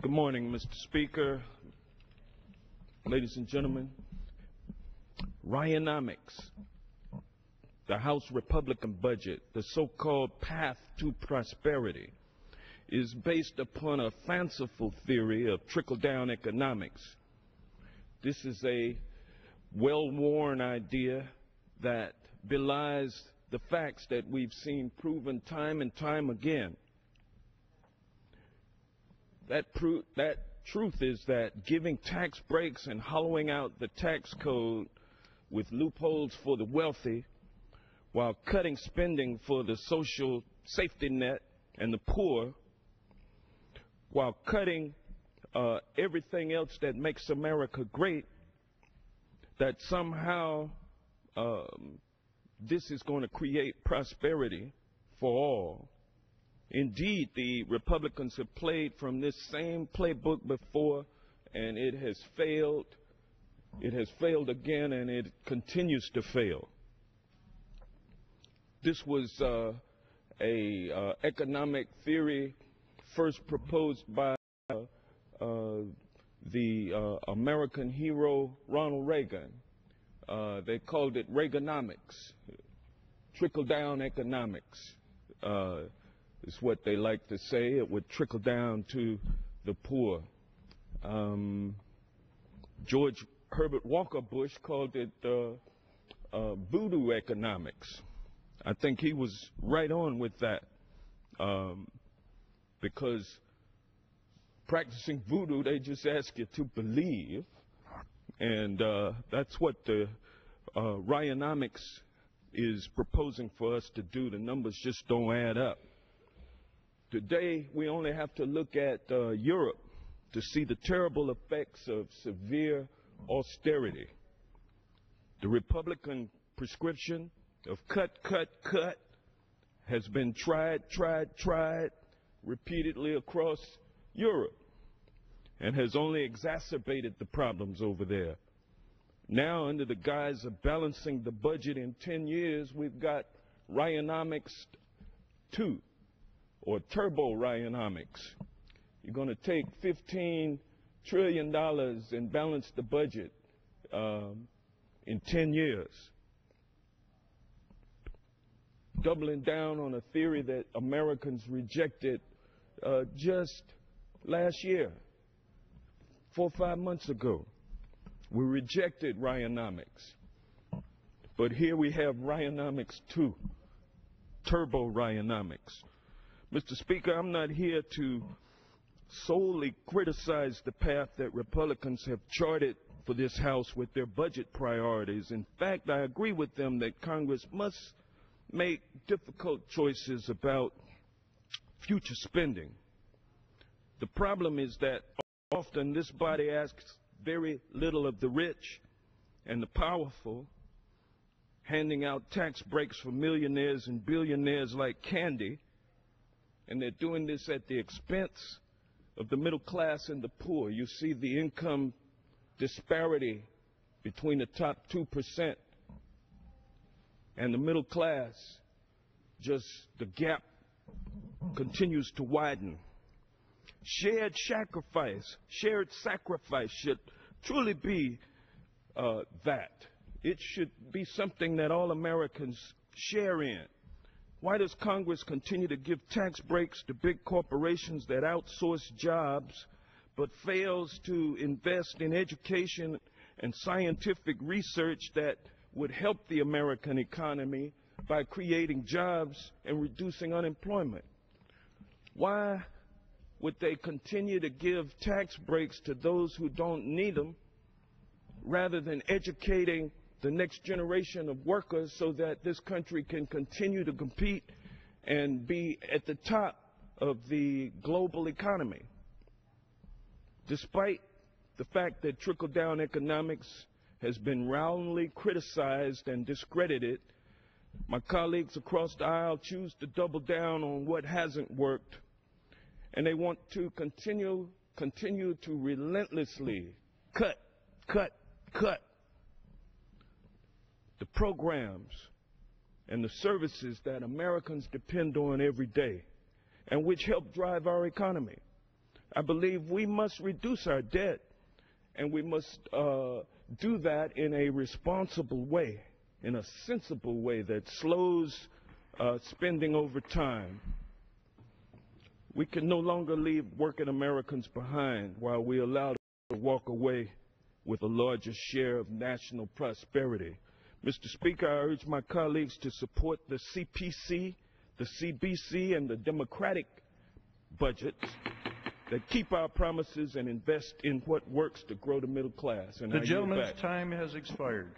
Good morning, Mr. Speaker, ladies and gentlemen. Ryanomics, the House Republican budget, the so-called path to prosperity, is based upon a fanciful theory of trickle-down economics. This is a well-worn idea that belies the facts that we've seen proven time and time again. That truth is that giving tax breaks and hollowing out the tax code with loopholes for the wealthy while cutting spending for the social safety net and the poor, while cutting everything else that makes America great, that somehow this is going to create prosperity for all. Indeed, the Republicans have played from this same playbook before, and it has failed. It has failed again, and it continues to fail. This was a economic theory first proposed by the American hero Ronald Reagan. They called it Reaganomics, trickle-down economics. Is what they like to say. It would trickle down to the poor. George Herbert Walker Bush called it voodoo economics. I think he was right on with that, because practicing voodoo, they just ask you to believe, and that's what the Ryanomics is proposing for us to do. The numbers just don't add up. Today, we only have to look at Europe to see the terrible effects of severe austerity. The Republican prescription of cut has been tried repeatedly across Europe and has only exacerbated the problems over there. Now, under the guise of balancing the budget in 10 years, we've got Ryanomics 2. Or turbo Ryanomics. You're going to take $15 trillion and balance the budget in 10 years. Doubling down on a theory that Americans rejected just last year, 4 or 5 months ago. We rejected Ryanomics. But here we have Ryanomics 2, turbo Ryanomics. Mr. Speaker, I'm not here to solely criticize the path that Republicans have charted for this House with their budget priorities. In fact, I agree with them that Congress must make difficult choices about future spending. The problem is that often this body asks very little of the rich and the powerful, handing out tax breaks for millionaires and billionaires like candy. And they're doing this at the expense of the middle class and the poor. You see the income disparity between the top 2% and the middle class. Just the gap continues to widen. Shared sacrifice should truly be that. It should be something that all Americans share in. Why does Congress continue to give tax breaks to big corporations that outsource jobs but fails to invest in education and scientific research that would help the American economy by creating jobs and reducing unemployment? Why would they continue to give tax breaks to those who don't need them rather than educating the next generation of workers so that this country can continue to compete and be at the top of the global economy? Despite the fact that trickle-down economics has been roundly criticized and discredited, my colleagues across the aisle choose to double down on what hasn't worked, and they want to continue to relentlessly cut the programs and the services that Americans depend on every day and which help drive our economy. I believe we must reduce our debt, and we must do that in a responsible way, in a sensible way that slows spending over time. We can no longer leave working Americans behind while we allow them to walk away with a larger share of national prosperity. Mr. Speaker, I urge my colleagues to support the CPC, the CBC, and the Democratic budgets that keep our promises and invest in what works to grow the middle class. And The gentleman's time has expired.